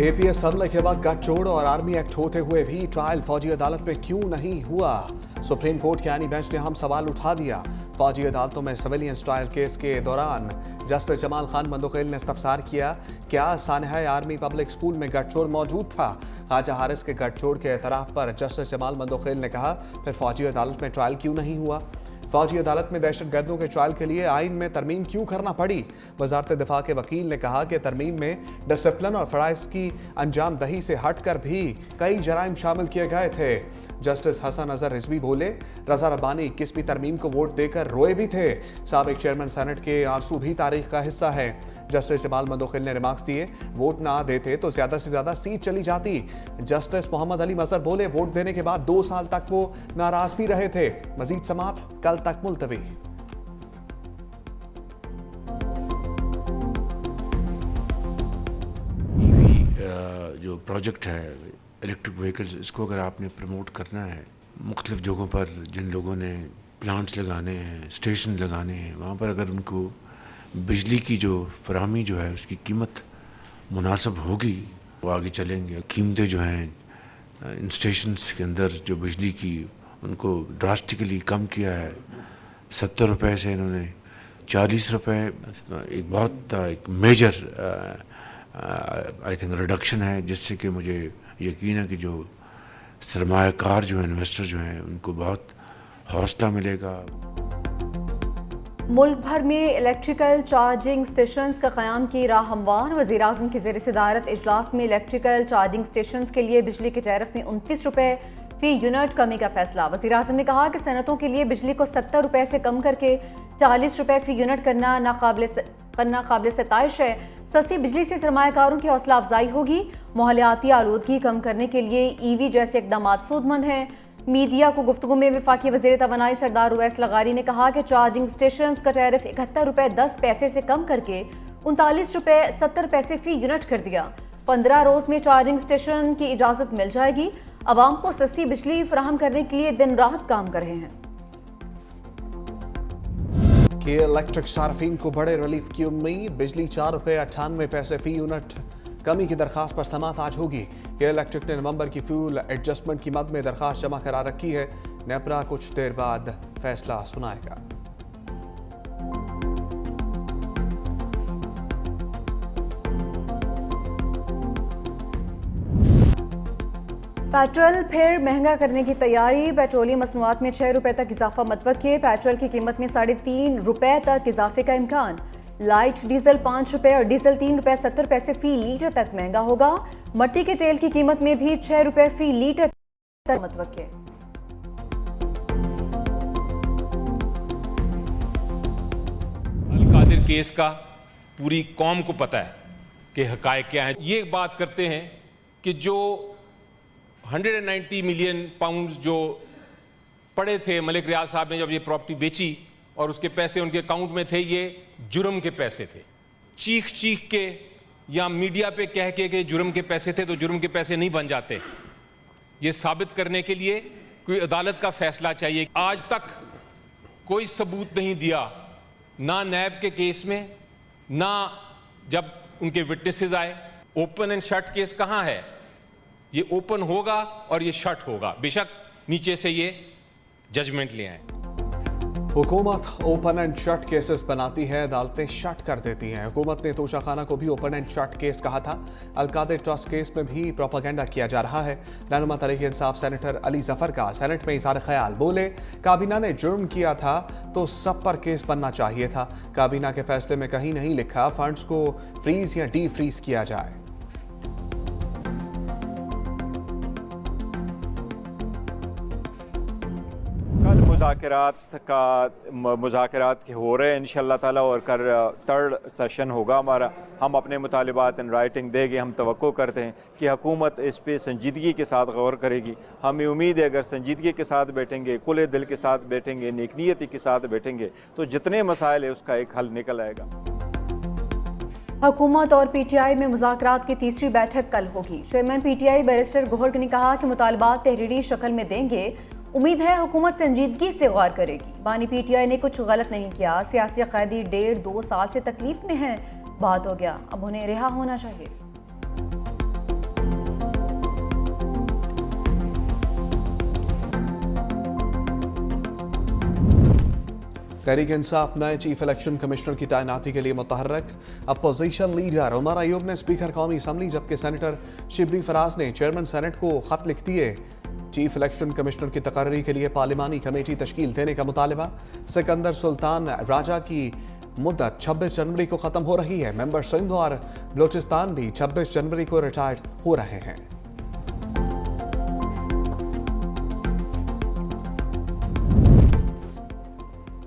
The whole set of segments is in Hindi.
एपीएस हमले के वक्त गठजोड़ और आर्मी एक्ट होते हुए भी ट्रायल फौजी अदालत में क्यों नहीं हुआ? सुप्रीम कोर्ट के आईनी बेंच ने हम सवाल उठा दिया। फौजी अदालतों में सिविलियन ट्रायल केस के दौरान जस्टिस जमाल खान मंदोखेल ने इस्तफसार किया, क्या सानहा आर्मी पब्लिक स्कूल में गठजोड़ मौजूद था? ख्वाजा हारिस के गठजोड़ के एतराफ पर जस्टिस जमाल मंदोखेल ने कहा, फिर फौजी अदालत में ट्रायल क्यों नहीं हुआ? फौजी अदालत में दहशतगर्दों के ट्रायल के लिए आइन में तरमीम क्यों करना पड़ी? वजारत दिफा के वकील ने कहा कि तरमीम में डिसिप्लिन और फराइज की अंजाम दही से हटकर भी कई जराइम शामिल किए गए थे। जस्टिस हसन अजहर रिजवी बोले, रजा रब्बानी 21वीं तरमीम को वोट देकर रोए भी थे। साबिक चेयरमैन सेनेट के आंसू भी तारीख का हिस्सा है। जस्टिस जमाल मंदोखेल ने रिमार्क्स दिए, वोट ना देते तो ज्यादा से ज्यादा सीट चली जाती। जस्टिस मोहम्मद अली मजहर बोले, वोट देने के बाद 2 साल तक वो नाराज भी रहे थे। मजीद समात कल तक मुलतवी। जो प्रोजेक्ट है इलेक्ट्रिक व्हीकल्स, इसको अगर आपने प्रमोट करना है, मुख्तलिफ जगहों पर जिन लोगों ने प्लांट्स लगाने हैं, स्टेशन लगाने हैं, वहाँ पर अगर उनको बिजली की जो फराहमी जो है उसकी कीमत मुनासिब होगी, वो आगे चलेंगे। कीमतें जो हैं इन स्टेशंस के अंदर जो बिजली की, उनको ड्रास्टिकली कम किया है। 70 रुपये से इन्होंने 40 रुपये, एक बहुत एक मेजर आई थिंक रिडक्शन है, जिससे कि मुझे यकीन है कि जो सरमायाकार जो है, इन्वेस्टर जो हैं, उनको बहुत हौसला मिलेगा। मुल्क भर में इलेक्ट्रिकल चार्जिंग स्टेशंस का क़याम की राह हमवार। वज़ीर-ए-आज़म की ज़ेर सदारत इजलास में इलेक्ट्रिकल चार्जिंग स्टेशंस के लिए बिजली के टैरिफ में 29 रुपये फी यूनिट कमी का फैसला। वज़ीर-ए-आज़म ने कहा कि सनतों के लिए बिजली को 70 रुपये से कम करके 40 रुपये फी यूनिट करना नाकाबिल सताइश है। सस्ती बिजली से सरमायाकारों की हौसला अफजाई होगी। माहौलियाती आलूदगी कम करने के लिए ईवी जैसे इकदाम सूदमंद हैं। मीडिया को गुफ्तगू में वफाकी वज़ीर तवानाई सरदार उवैस लगारी ने कहा कि चार्जिंग स्टेशंस का टैरिफ 71 रुपये 10 पैसे से कम करके 39 रुपये 70 पैसे फी यूनिट कर दिया। 15 रोज में चार्जिंग स्टेशन की इजाज़त मिल जाएगी। आवाम को सस्ती बिजली फराहम करने के लिए दिन रात काम कर रहे हैं। कि इलेक्ट्रिक सार्फिन को बड़े रिलीफ की उम्मीद। बिजली 4 रुपये 98 पैसे फी यूनिट कमी की दरखास्त पर समात आज होगी। कि इलेक्ट्रिक ने नवंबर की फ्यूल एडजस्टमेंट की मद में दरखास्त जमा करा रखी है। नेपरा कुछ देर बाद फैसला सुनाएगा। पेट्रोल फिर महंगा करने की तैयारी। पेट्रोलियम मसनूआत में 6 रुपये तक इजाफा मतवक्के। पेट्रोल की कीमत में 3.5 रुपये तक इजाफे का इम्कान। लाइट डीजल 5 रुपये और डीजल 3 रुपये 70 पैसे फी लीटर तक महंगा होगा। मट्टी के तेल की कीमत में भी 6 रुपये फी लीटर तक मतवक्के। अल कादिर केस का पूरी कौम को पता है कि हकायक क्या है। ये बात करते हैं कि जो 190 मिलियन पाउंड्स जो पड़े थे मलिक रियाज साहब ने जब ये प्रॉपर्टी बेची और उसके पैसे उनके अकाउंट में थे, ये जुर्म के पैसे थे। चीख चीख के या मीडिया पे कह के जुर्म के पैसे थे, तो जुर्म के पैसे नहीं बन जाते। ये साबित करने के लिए कोई अदालत का फैसला चाहिए। आज तक कोई सबूत नहीं दिया, ना नैब के केस में, ना जब उनके विटनेसेस आए। ओपन एंड शट केस कहाँ है? ये ओपन होगा और ये शट होगा। बेशक नीचे से ये जजमेंट ले आए। हुकूमत ओपन एंड शट केसेस बनाती है, अदालतें शट कर देती हैं। हुकूमत ने तोशाखाना को भी ओपन एंड शट केस कहा था। अलकादिर ट्रस्ट केस में भी प्रोपागेंडा किया जा रहा है। रहनुमा तहरीक इंसाफ सेनेटर अली जफर का सेनेट में इज़हार ख्याल। बोले, काबीना ने जुर्म किया था तो सब पर केस बनना चाहिए था। काबीना के फैसले में कहीं नहीं लिखा फंड्स को फ्रीज या डी फ्रीज किया जाए। मुज़ाकरात के हो रहे हैं इंशाअल्लाह ताला, और कल 3rd सेशन होगा हमारा। हम अपने मुतालिबात इन राइटिंग देंगे। हम तवक्को करते हैं कि हुकूमत इस पे संजीदगी के साथ गौर करेगी। हमें उम्मीद है अगर संजीदगी के साथ बैठेंगे, खुले दिल के साथ बैठेंगे, नेकनीयती के साथ बैठेंगे, तो जितने मसाइल है उसका एक हल निकल आएगा। हुकूमत और पीटीआई में मुज़ाकरात की तीसरी बैठक कल होगी। चेयरमैन पीटीआई बैरिस्टर गोहर ने कहा कि मुतालबात तहरीरी शक्ल में देंगे। उम्मीद है हुकूमत संजीदगी से गौर करेगी। बानी पीटीआई ने कुछ गलत नहीं किया। सियासी कैदी 1.5-2 साल से तकलीफ में हैं। बात हो गया, अब उन्हें रिहा होना चाहिए। तहरीक इंसाफ नए चीफ इलेक्शन कमिश्नर की तैनाती के लिए मुतहर्रक। अपोजिशन लीडर उमर अयूब ने स्पीकर कौमी असम्बली जबकि सेनेटर शिबली फराज ने चेयरमैन सेनेट को खत लिख दिए। चीफ इलेक्शन कमिश्नर की तकर्री के लिए पार्लिमानी कमेटी तश्कील देने का मुतालबा। सिकंदर सुल्तान राजा की मुद्दत 26 जनवरी को ख़त्म हो रही है। मेंबर सिंध और बलोचिस्तान भी 26 जनवरी को रिटायर्ड हो रहे हैं।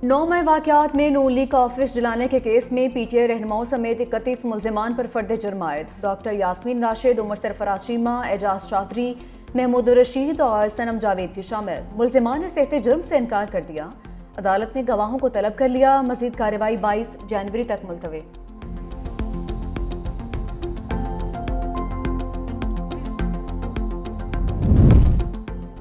नौ मई वाक़यात में नून लीग का ऑफिस जलाने के केस में पीटीआई रहनुमाओं समेत 31 मुल्ज़िमान पर फर्द जुर्म आयद। डॉक्टर यास्मीन राशिद, उमर सरफराज चीमा, एजाज चौधरी, महमूद रशीद और सनम जावेद भी शामिल। मुल्ज़िमान ने सेहते जुर्म से इनकार कर दिया। अदालत ने गवाहों को तलब कर लिया। मज़ीद कार्रवाई 22 जनवरी तक मुलतवी।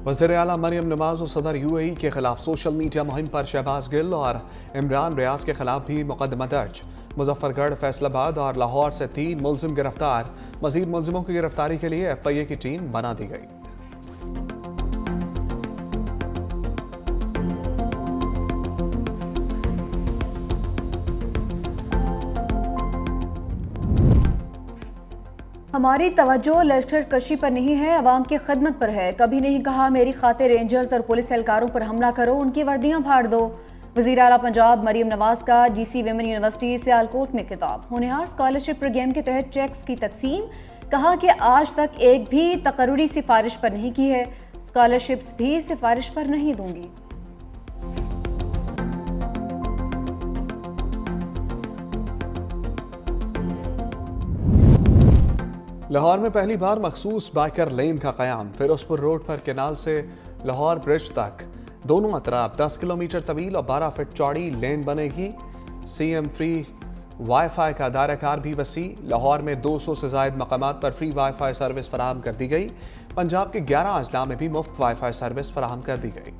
वज़ीर आला मरियम नवाज और सदर यूएई के खिलाफ सोशल मीडिया मुहिम पर शहबाज गिल और इमरान रियाज के खिलाफ भी मुकदमा दर्ज। मुजफ्फरगढ़, फैसलाबाद और लाहौर से 3 मुलजिम गिरफ्तार। मजीद मुलजिमों की गिरफ्तारी के लिए FIA की टीम बना दी गई। हमारी तवज्जो लश्कर कशी पर नहीं है, अवाम की खदमत पर है। कभी नहीं कहा मेरी खातिर रेंजर्स और पुलिस एहलकारों पर हमला करो, उनकी वर्दियां फाड़ दो। वज़ीर आला पंजाब मरियम नवाज का GC विमेन यूनिवर्सिटी सियालकोट में खिताब। होनहार स्कॉलरशिप प्रोग्राम के तहत चेक्स की तकसीम। कहा कि आज तक एक भी तकर्रुरी सिफारिश पर नहीं की है, स्कॉलरशिप्स भी सिफारिश पर नहीं दूंगी। लाहौर में पहली बार मखसूस बाइकर लेन का क़याम। फिरोजपुर रोड पर केनाल से लाहौर ब्रिज तक दोनों अतराफ 10 किलोमीटर तवील और 12 फीट चौड़ी लेन बनेगी। CM फ्री वाईफाई का दायरा भी वसी। लाहौर में 200 से ज़ायद मकामात पर फ्री वाईफाई सर्विस फराहम कर दी गई। पंजाब के 11 अजला में भी मुफ्त वाईफाई सर्विस फराहम कर दी गई।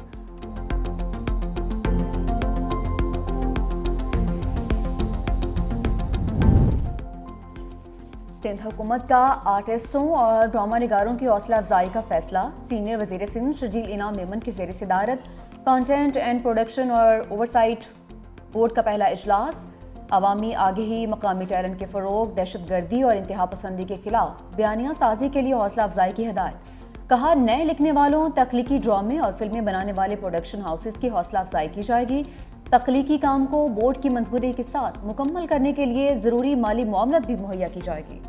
सिंध हुकूमत का आर्टिस्टों और ड्रामा निगारों की हौसला अफजाई का फैसला। सीनियर वज़ीर सिंध शजील इनाम मेमन की ज़ेर सदारत कंटेंट एंड प्रोडक्शन और ओवरसाइट बोर्ड का पहला इजलास। अवामी आगही, मकामी टैलेंट के फ़रोग, दहशतगर्दी और इंतहा पसंदी के खिलाफ बयानिया साजी के लिए हौसला अफजाई की हिदायत। कहा नए लिखने वालों, तख्लीकी ड्रामे और फिल्में बनाने वाले प्रोडक्शन हाउसेस की हौसला अफजाई की जाएगी। तख्लीकी काम को बोर्ड की मंजूरी के साथ मुकम्मल करने के लिए ज़रूरी माली मुआवनत भी मुहैया की जाएगी।